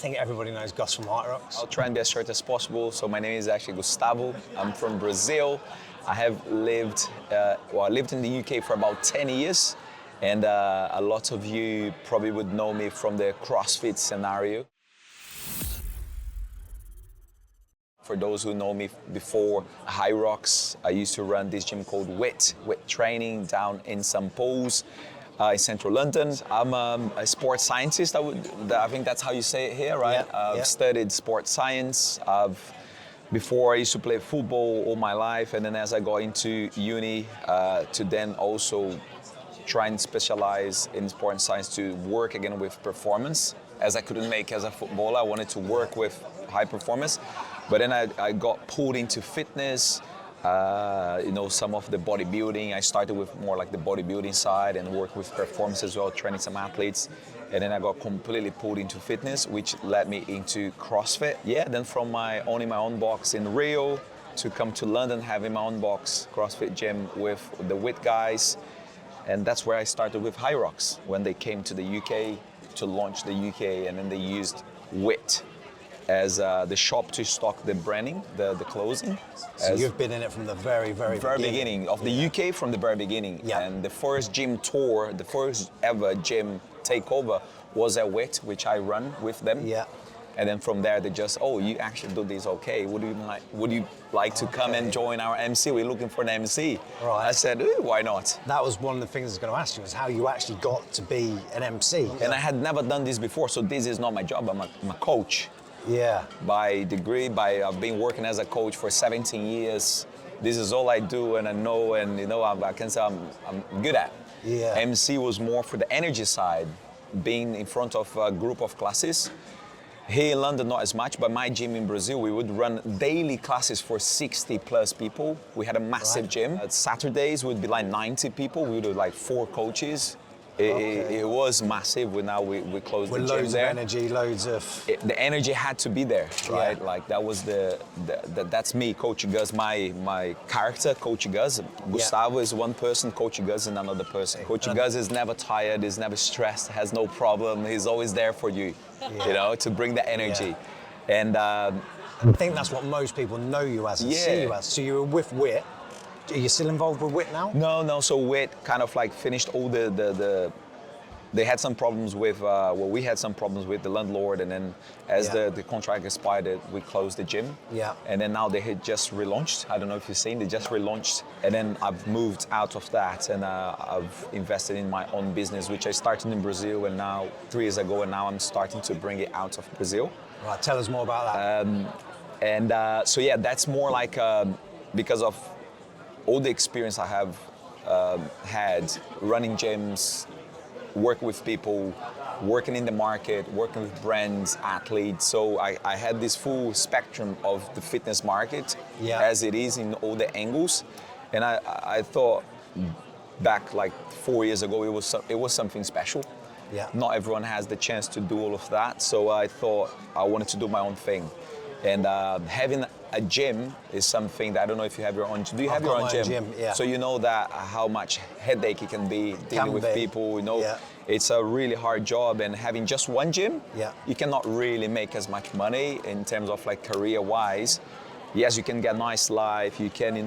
think everybody knows Gus from Hyrox. I'll try and be as short as possible. So my name is actually Gustavo. I'm from Brazil. I have lived, I lived in the UK for about 10 years. And a lot of you probably would know me from the CrossFit scenario. For those who know me before Hyrox, I used to run this gym called WIT Training down in St. Paul's in central London. I'm a sports scientist, I think that's how you say it here, right? Yeah, I've studied sports science. Before I used to play football all my life, and then as I got into uni, to then also try and specialize in sports science to work again with performance. As I couldn't make as a footballer, I wanted to work with high performance. But then I got pulled into fitness, some of the bodybuilding. I started with more like the bodybuilding side and worked with performance as well, training some athletes. And then I got completely pulled into fitness, which led me into CrossFit. Yeah, then from owning my own box in Rio to come to London, having my own box, CrossFit gym with the WIT guys. And that's where I started with Hyrox, when they came to the UK to launch the UK, and then they used WIT as the shop to stock the branding, the clothing. So you've been in it from the very beginning of the UK, from the very beginning. Yeah. And the first gym tour, the first ever gym takeover was at WIT, which I run with them. Yeah. And then from there, they just, oh, you actually do this, okay. Would you like to come and join our MC? We're looking for an MC. Right. I said, why not? That was one of the things I was going to ask you, is how you actually got to be an MC. And I had never done this before, so this is not my job. I'm a coach. Yeah. By degree, I've been working as a coach for 17 years. This is all I do, and I know, and I can say I'm good at. Yeah. MC was more for the energy side, being in front of a group of classes. Here in London, not as much, but my gym in Brazil, we would run daily classes for 60 plus people. We had a massive gym. Saturdays would be like 90 people. We would do like 4 coaches. It was massive. We closed the gym loads there. Of energy, loads of... The energy had to be there, right? Yeah. Like that was that's me, Coach Gus, my character, Coach Gus. Gustavo is one person, Coach Gus is another person. Coach Gus is never tired, is never stressed, has no problem. He's always there for you, to bring the energy. Yeah. And I think that's what most people know you as and see you as. So you were with WIT. Are you still involved with WIT now? No. So WIT kind of like finished all they had some problems with, we had some problems with the landlord, and then as the contract expired, we closed the gym. Yeah. And then now they had just relaunched. I don't know if you've seen, they just relaunched. And then I've moved out of that, and I've invested in my own business, which I started in Brazil, and now 3 years ago, and now I'm starting to bring it out of Brazil. Right, tell us more about that. So yeah, that's more like because of all the experience I have had running gyms, working with people, working in the market, working with brands, athletes. So I had this full spectrum of the fitness market as it is in all the angles. And I thought back like 4 years ago, it was something special. Yeah. Not everyone has the chance to do all of that. So I thought I wanted to do my own thing. And having a gym is something that I don't know if you have your own. Do you have your own gym? Yeah. So you know that how much headache it can be dealing with people. It's a really hard job, and having just one gym, you cannot really make as much money in terms of like career-wise. Yes, you can get a nice life, you can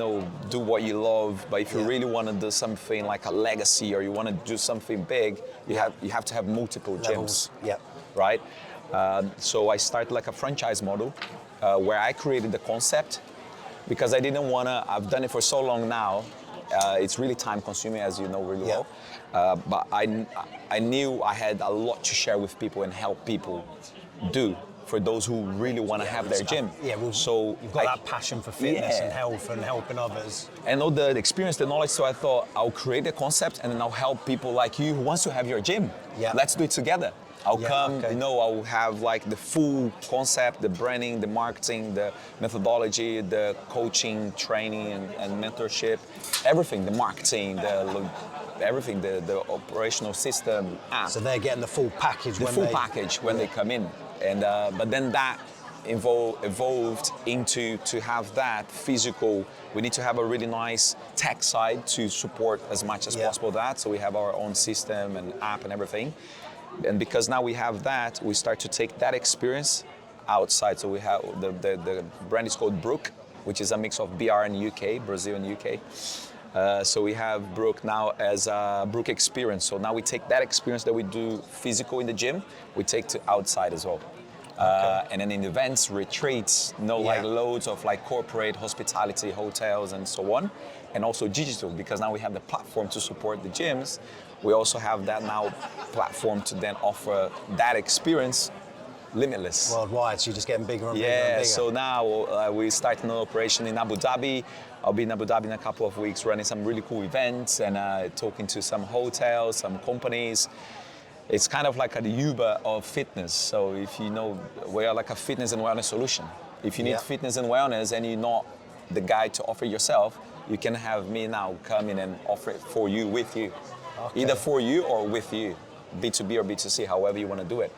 do what you love, but if you really want to do something like a legacy, or you want to do something big, you have to have multiple gyms. Yeah. Right. So I started like a franchise model where I created the concept, because I didn't want to, I've done it for so long now, it's really time consuming, as you know really well, but I knew I had a lot to share with people and help people do for those who really want to have their gym. Yeah, well, so you've got that passion for fitness and health and helping others. And all the experience, the knowledge, so I thought I'll create a concept and then I'll help people like you who wants to have your gym. Yeah. Let's do it together. I'll come, I'll have like the full concept, the branding, the marketing, the methodology, the coaching, training and mentorship, everything, the marketing, everything, the operational system. So they're getting the full package when they come in. And but then that evolved into to have that physical. We need to have a really nice tech side to support as much as possible that. So we have our own system and app and everything. And because now we have that, we start to take that experience outside. So we have the brand is called Brook, which is a mix of BR and UK, Brazil and UK. So we have Brook now as a Brook experience. So now we take that experience that we do physical in the gym, we take to outside as well. And then in events, retreats, like loads of like corporate hospitality, hotels and so on. And also digital, because now we have the platform to support the gyms. We also have that now platform to then offer that experience limitless. Worldwide, so you're just getting bigger and bigger and bigger. Yeah, so now we started an operation in Abu Dhabi. I'll be in Abu Dhabi in a couple of weeks running some really cool events and talking to some hotels, some companies. It's kind of like a Uber of fitness. So if you know, we are like a fitness and wellness solution. If you need fitness and wellness and you're not the guy to offer yourself, you can have me now come in and offer it for you, with you. Either for you or with you, B2B or B2C, however you want to do it.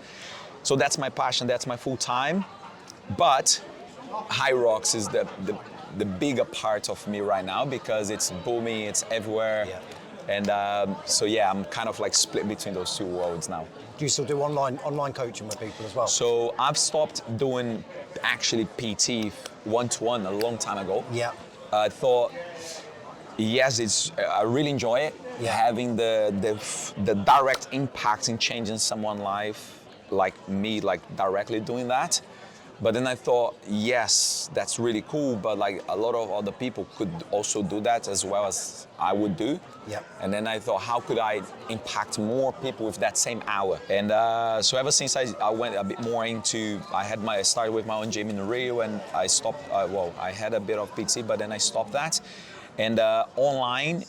So that's my passion, that's my full time. But Hyrox is the bigger part of me right now because it's booming, it's everywhere. And so yeah, I'm kind of like split between those two worlds now. Do you still do online coaching with people as well? So I've stopped doing actually PT one-to-one a long time ago. Yeah. I thought, yes, I really enjoy it. Having the direct impact in changing someone's life, like me, like directly doing that. But then I thought, yes, that's really cool, but like a lot of other people could also do that as well as I would do. And then I thought, how could I impact more people with that same hour? And so ever since I went a bit more into, I started with my own gym in Rio and I stopped, I had a bit of PT, but then I stopped that. And online,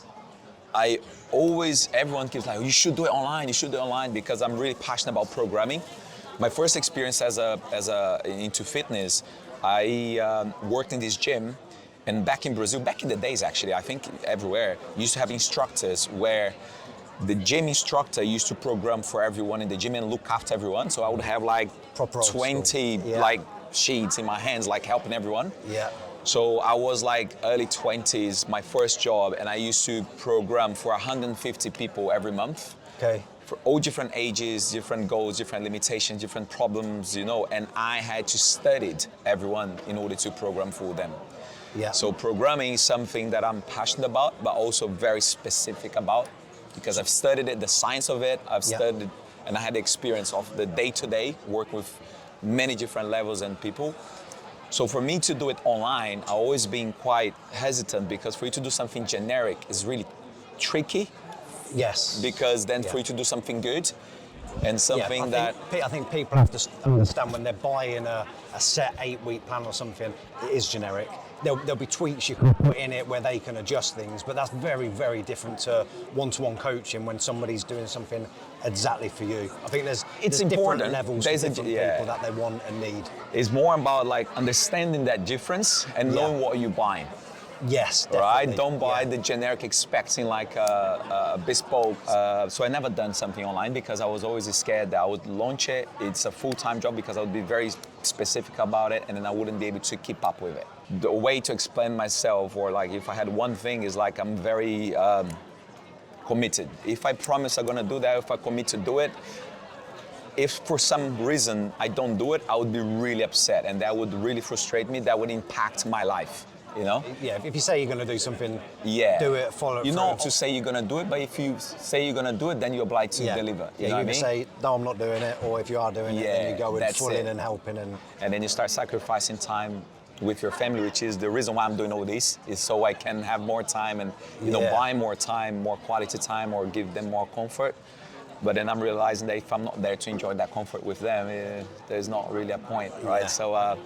everyone keeps like, you should do it online, because I'm really passionate about programming. My first experience into fitness, I worked in this gym, and back in Brazil, back in the days actually, I think everywhere, used to have instructors where the gym instructor used to program for everyone in the gym and look after everyone. So I would have like proper 20 like sheets in my hands, like helping everyone. So I was like early 20s, my first job, and I used to program for 150 people every month. For all different ages, different goals, different limitations, different problems, and I had to study everyone in order to program for them. So programming is something that I'm passionate about, but also very specific about, because I've studied it, the science of it, I've studied, and I had the experience of the day-to-day, work with many different levels and people. So for me to do it online, I've always been quite hesitant, because for you to do something generic is really tricky. Because then for you to do something good and something I think people have to understand when they're buying a set 8-week plan or something, it is generic. There'll be tweaks you can put in it where they can adjust things, but that's very, very different to one-to-one coaching when somebody's doing something exactly for you. I think there's different levels for different people that they want and need. It's more about like understanding that difference and knowing what you're buying. Definitely. Right? Don't buy the generic expecting like a bespoke. So I never done something online because I was always scared that I would launch it. It's a full-time job because I would be very specific about it and then I wouldn't be able to keep up with it. The way to explain myself, or like if I had one thing, is like I'm very committed. If I promise I'm gonna do that, if I commit to do it, if for some reason I don't do it, I would be really upset and that would really frustrate me. That would impact my life. If you say you're going to do something, do it, follow it through. You know to say you're going to do it, but if you say you're going to do it, then you're obliged to deliver. You know what I mean? Say, no, I'm not doing it, or if you are doing it, then you go in full in and helping. And then you start sacrificing time with your family, which is the reason why I'm doing all this, is so I can have more time and buy more time, more quality time, or give them more comfort. But then I'm realizing that if I'm not there to enjoy that comfort with them, there's not really a point, right? So I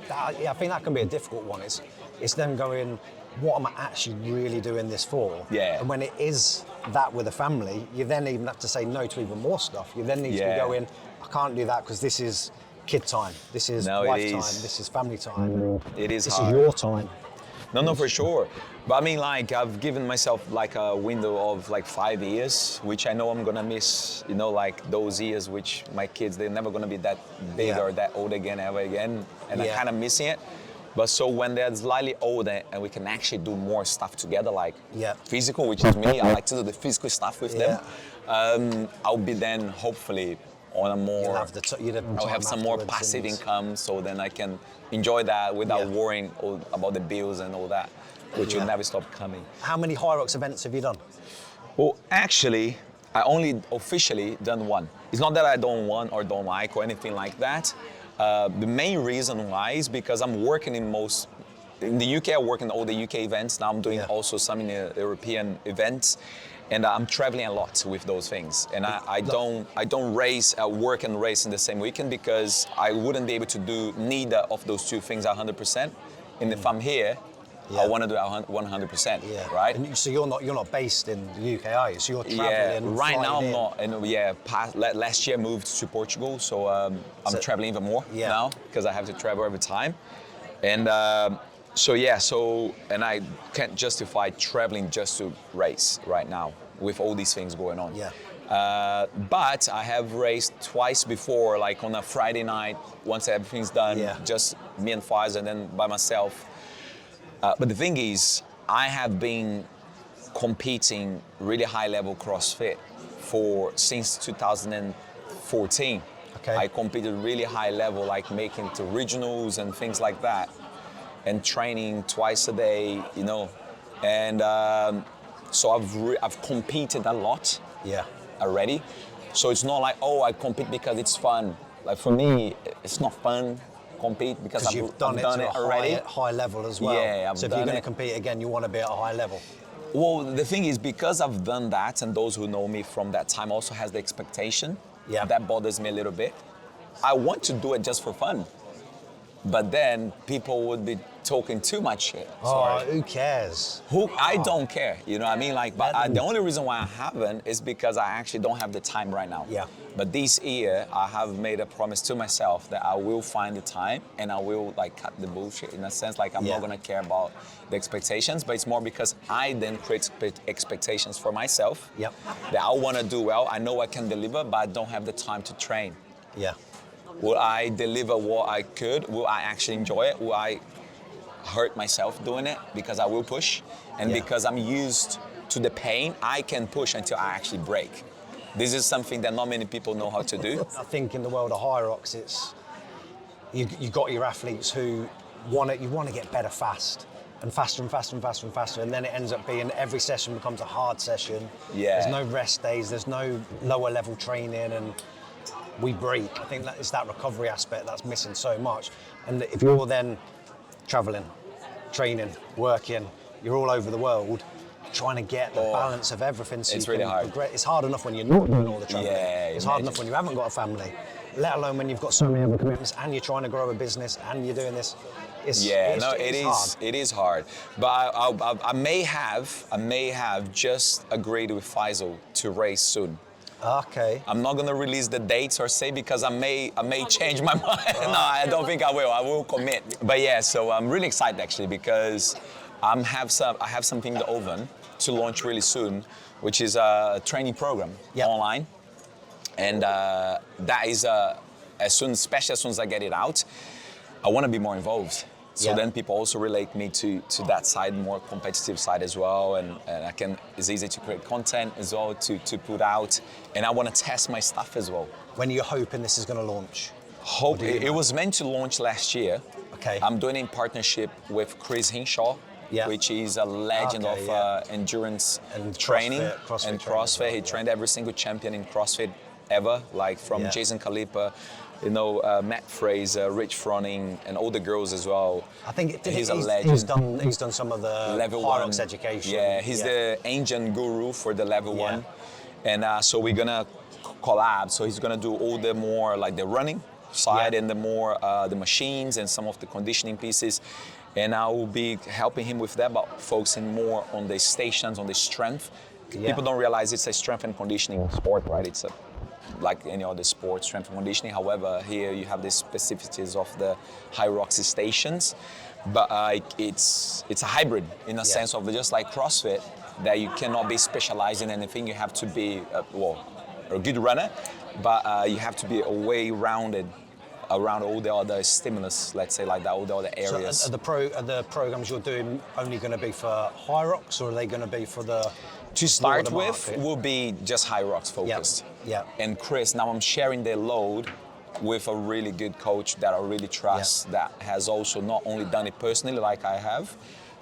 think that can be a difficult one. It's them going, what am I actually really doing this for? And when it is that with a family, you then even have to say no to even more stuff. You then need to be going, I can't do that because this is kid time, this is wife time, this is family time. It is This hard. is your time. No, for sure. But I mean, like, I've given myself like a window of like 5 years, which I know I'm gonna miss, like those years which my kids, they're never gonna be that big or that old again, ever again. And I'm kind of missing it. But so when they're slightly older and we can actually do more stuff together, like physical, which is me, I like to do the physical stuff with them. I'll be then hopefully on a more, You'll have I'll have some more passive income, so then I can enjoy that without worrying about the bills and all that, which will never stop coming. How many Hyrox events have you done? Well, actually, I only officially done one. It's not that I don't want or don't like or anything like that. The main reason why is because I'm working in the UK, I work in all the UK events. Now I'm doing also some in the European events. And I'm traveling a lot with those things. And I don't race, work and race in the same weekend because I wouldn't be able to do neither of those two things 100%. And if I'm here, I want to do it 100%, right? And so you're not based in the UK, are you? So you're traveling. Yeah, right now I'm not. And last year I moved to Portugal, so I'm traveling even more now because I have to travel every time. And and I can't justify traveling just to race right now with all these things going on. Yeah. But I have raced twice before, like on a Friday night, once everything's done, just me and Faz, and then by myself. But the thing is, I have been competing really high-level CrossFit since 2014. Okay. I competed really high level, like making it to regionals and things like that, and training twice a day, you know. And so I've competed a lot already. So it's not like, oh, I compete because it's fun. Like for me, it's not fun compete because I've done it already. High level as well. Yeah, so if you're going to compete again, you want to be at a high level. Well, the thing is, because I've done that, and those who know me from that time also has the expectation, that bothers me a little bit. I want to do it just for fun, but then people would be talking too much shit. Who cares? I don't care, you know what I mean? Like, but the only reason why I haven't is because I actually don't have the time right now. Yeah. But this year, I have made a promise to myself that I will find the time and I will like cut the bullshit in a sense. Like I'm not gonna care about the expectations, but it's more because I then create expectations for myself that I wanna do well. I know I can deliver, but I don't have the time to train. Yeah. Will I deliver what I could? Will I actually enjoy it? Will I hurt myself doing it? Because I will push. And because I'm used to the pain, I can push until I actually break. This is something that not many people know how to do. I think in the world of Hyrox, it's you got your athletes who want to get better fast. And faster and faster and faster and faster, and then it ends up being every session becomes a hard session. Yeah. There's no rest days, there's no lower level training, and we break. I think that it's that recovery aspect that's missing so much. And if you're then traveling, training, working, you're all over the world, trying to get the balance of everything. So it's really hard. It's hard enough when you're not doing all the traveling. Yeah, it's hard enough when you haven't got a family, let alone when you've got so many other commitments and you're trying to grow a business and you're doing this. It is hard. But I may have just agreed with Faisal to race soon. Okay. I'm not gonna release the dates or say because I may change my mind. No, I don't think I will. I will commit. But yeah, so I'm really excited actually because I have something in the oven to launch really soon, which is a training program online, and that is especially as soon as I get it out, I want to be more involved. So then people also relate me to that side, more competitive side as well, and it's easy to create content as well to put out, and I want to test my stuff as well. When are you hoping this is going to launch? It was meant to launch last year. Okay. I'm doing it in partnership with Chris Hinshaw, which is a legend of endurance and training CrossFit and CrossFit. Well, he trained every single champion in CrossFit ever, like from Jason Kalipa, Matt Fraser, Rich Froning, and all the girls as well. I think he's a legend. He's done some of the level Hyrox 1 education. Yeah, he's the ancient guru for the level 1, and so we're gonna collab. So he's gonna do all the more like the running side and the more the machines and some of the conditioning pieces. And I will be helping him with that, but focusing more on the stations, on the strength. People don't realize it's a strength and conditioning sport, right? It's like any other sport, strength and conditioning. However, here you have the specificities of the Hyrox stations, but it's a hybrid in a sense of just like CrossFit, that you cannot be specialized in anything. You have to be a good runner, but you have to be way-rounded around all the other stimulus, let's say like that, all the other areas. So are the programs you're doing only going to be for Hyrox, or are they going to be for the To start broader with, market? will be just Hyrox focused. Yeah. And Chris, now I'm sharing the load with a really good coach that I really trust, that has also not only done it personally like I have,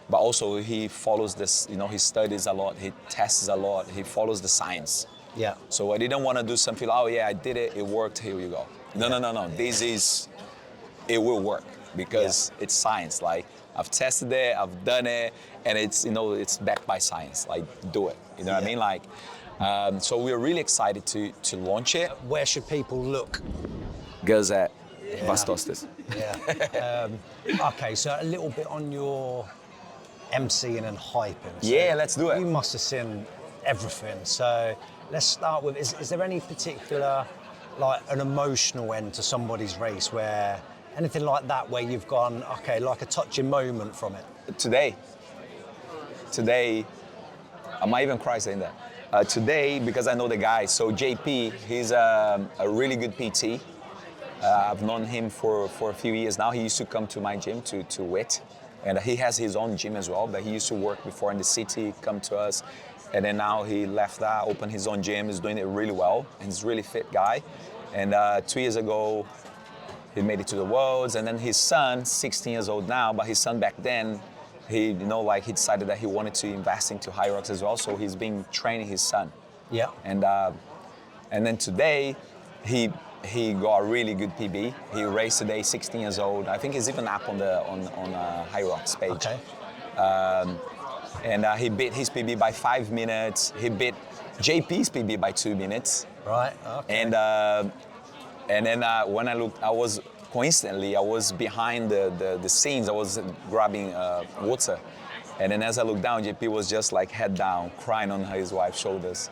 but also he follows this, he studies a lot, he tests a lot, he follows the science. Yeah. So I didn't want to do something, oh yeah, I did it, it worked, here you go. No. It will work because it's science. Like, I've tested it, I've done it, and it's, it's backed by science. Like, do it. You know what I mean? Like, so we're really excited to launch it. Where should people look? Gus Vaz Tostes. Yeah. Okay, so a little bit on your emceeing and hyping. So Yeah, let's do it. You must have seen everything. So let's start with, is there any particular, like an emotional end to somebody's race where, anything like that where you've gone, okay, like a touching moment from it? Today, I might even cry saying that. Today, because I know the guy, so JP, he's a really good PT. I've known him for a few years now. He used to come to my gym to WIT, and he has his own gym as well, but he used to work before in the city, come to us, and then now he left that, opened his own gym, he's doing it really well, and he's a really fit guy. And 2 years ago, he made it to the Worlds, and then his son, 16 years old now, but his son back then, he decided that he wanted to invest into Hyrox as well, so he's been training his son. Yeah. And then today, he got a really good PB. He raced today, 16 years old. I think he's even up on Hyrox page. Okay. And he beat his PB by 5 minutes. He beat JP's PB by 2 minutes. Right. Okay. And then when I looked, I was behind the scenes. I was grabbing water. And then as I looked down, JP was just like head down, crying on his wife's shoulders.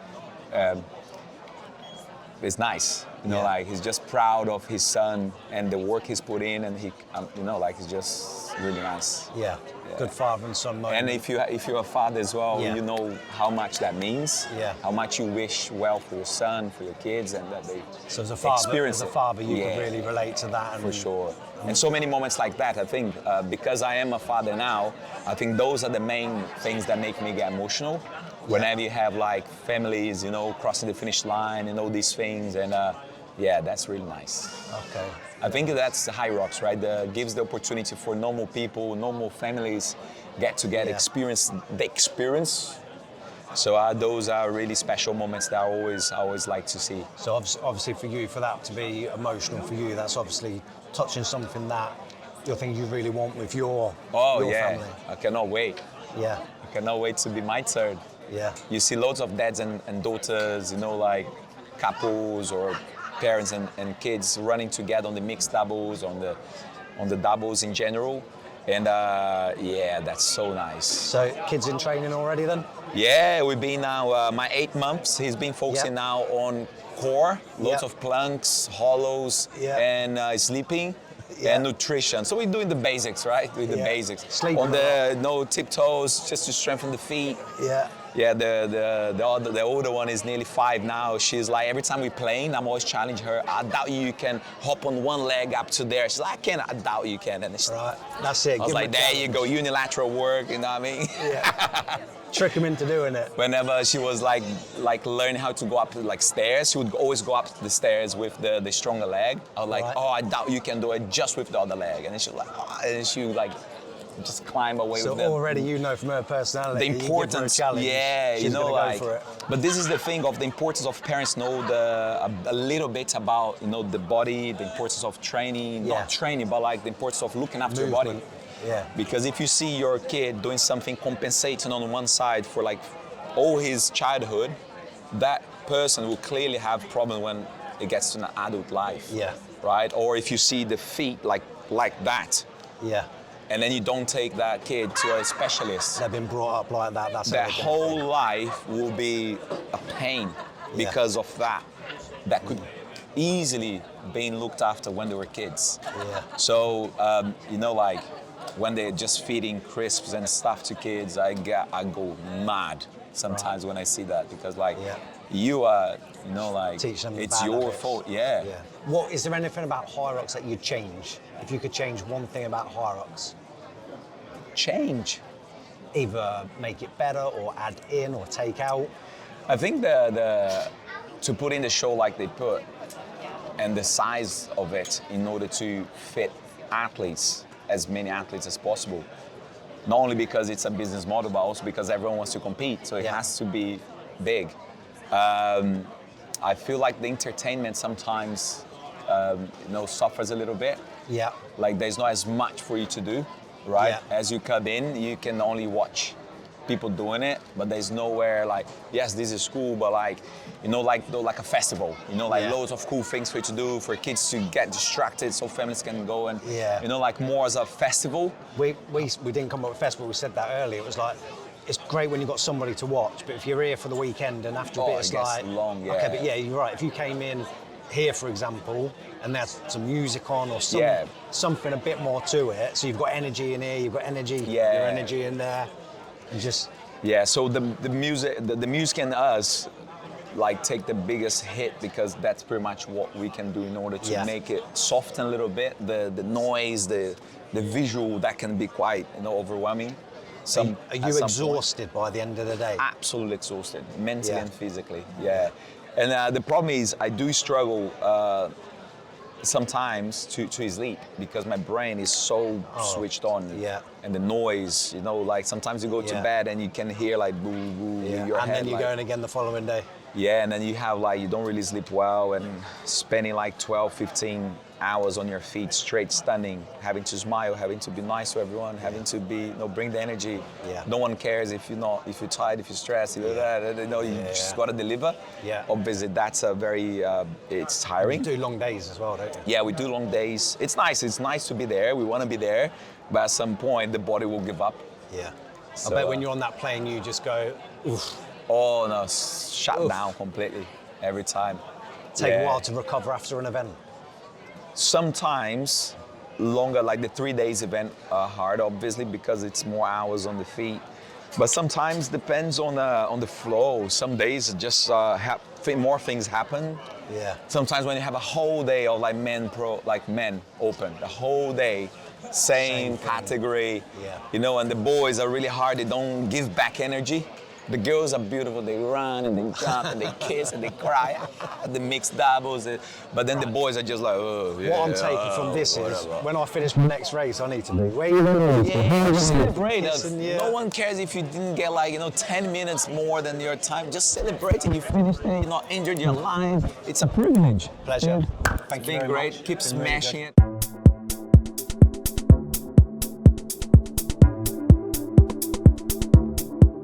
It's nice, like he's just proud of his son and the work he's put in, and he, he's just really nice. Yeah. Good father and son moment. And if you're a father as well, Yeah. you know how much that means. Yeah. How much you wish well for your son, for your kids, and that they So as a father, experience it. you can really relate to that. And For sure. And so many moments like that, I think, because I am a father now, I think those are the main things that make me get emotional. Whenever you have like families, crossing the finish line and all these things, and that's really nice. Okay. I think that's Hyrox, right? Gives the opportunity for normal people, normal families, get together, experience the experience. So those are really special moments that I always like to see. So obviously for you, for that to be emotional for you, that's obviously touching something that you're thinking you really want with your family. I cannot wait. Yeah. I cannot wait to be my turn. Yeah. You see loads of dads and daughters, like couples or parents and kids running together on the mixed doubles, on the doubles in general. And that's so nice. So kids in training already then? Yeah, we've been now, my 8 months, he's been focusing now on core, lots of planks, hollows, and sleeping. And nutrition. So we're doing the basics, right? With the basics. Sleep on the no tiptoes, just to strengthen the feet. Yeah. Yeah, the older one is nearly 5 now. She's like, every time we're playing, I'm always challenging her. I doubt you can hop on one leg up to there. She's like, I doubt you can. And it's, right, that's it. I was like, there you go, unilateral work, you know what I mean? Yeah. Trick them into doing it. Whenever she was like learning how to go up like stairs, she would always go up the stairs with the stronger leg. I was like, I doubt you can do it just with the other leg. And then she was like, and she would like just climb away with it. So already from her personality, the importance, she's gonna go for it. But this is the thing of the importance of parents know a little bit about the body, the importance of training, not training, but like the importance of looking after your body. Yeah. Because if you see your kid doing something compensating on one side for like all his childhood, that person will clearly have problem when it gets to an adult life. Yeah. Right? Or if you see the feet like that. Yeah. And then you don't take that kid to a specialist. They've been brought up like that. That's their whole life will be a pain because of that. That could easily been looked after when they were kids. Yeah. So like when they're just feeding crisps and stuff to kids, I go mad sometimes when I see that, because like you are, teach them it's your fault. Yeah. What is there anything about Hyrox that you'd change? If you could change one thing about Hyrox? Change. either make it better or add in or take out? I think to put in the show like they put, and the size of it in order to fit athletes, as many athletes as possible. Not only because it's a business model, but also because everyone wants to compete, so it has to be big. I feel like the entertainment sometimes, suffers a little bit. Yeah. Like there's not as much for you to do, right? Yeah. As you come in, you can only watch people doing it, but there's nowhere like, yes, this is cool, but like a festival, loads of cool things for you to do, for kids to get distracted so families can go and, like more as a festival. We didn't come up with festival, we said that earlier. It was like, it's great when you've got somebody to watch, but if you're here for the weekend and after a bit it's like, long, okay, but you're right. If you came in here, for example, and there's some music on or something a bit more to it, so you've got energy in here, you've got energy, your energy in there. So the music and us like take the biggest hit because that's pretty much what we can do in order to make it soften a little bit. The noise, the visual, that can be quite overwhelming. Are you exhausted by the end of the day? Absolutely exhausted, mentally and physically. Yeah, and the problem is I do struggle sometimes to sleep because my brain is so switched on. Yeah. And the noise, like sometimes you go to bed and you can hear like boo boo in your head. And then you're going again the following day. Yeah, and then you have like, you don't really sleep well and spending like 12, 15 hours on your feet straight standing, having to smile, having to be nice to everyone, having to be, bring the energy. Yeah. No one cares if you're tired, if you're stressed, you just gotta deliver. Yeah. Obviously that's a very, it's tiring. You do long days as well, don't you? Yeah, we do long days. It's nice to be there, we wanna be there, but at some point the body will give up. Yeah. So, I bet when you're on that plane you just go, oof. Oh no, shut down completely every time. Take a while to recover after an event. Sometimes longer, like the 3 days event are hard, obviously, because it's more hours on the feet. But sometimes depends on the flow. Some days just more things happen. Yeah. Sometimes when you have a whole day of like men open, the whole day, same category. Yeah. And the boys are really hard. They don't give back energy. The girls are beautiful, they run and they jump and they kiss and they cry, the mixed doubles, but then the boys are just like, What I'm taking from this is, when I finish my next race, I need to be, where you going? Celebrate. No one cares if you didn't get 10 minutes more than your time, just celebrating you finished it, you're not injured, you're alive. It's a privilege. Pleasure. Thank you very great, much. keep smashing it.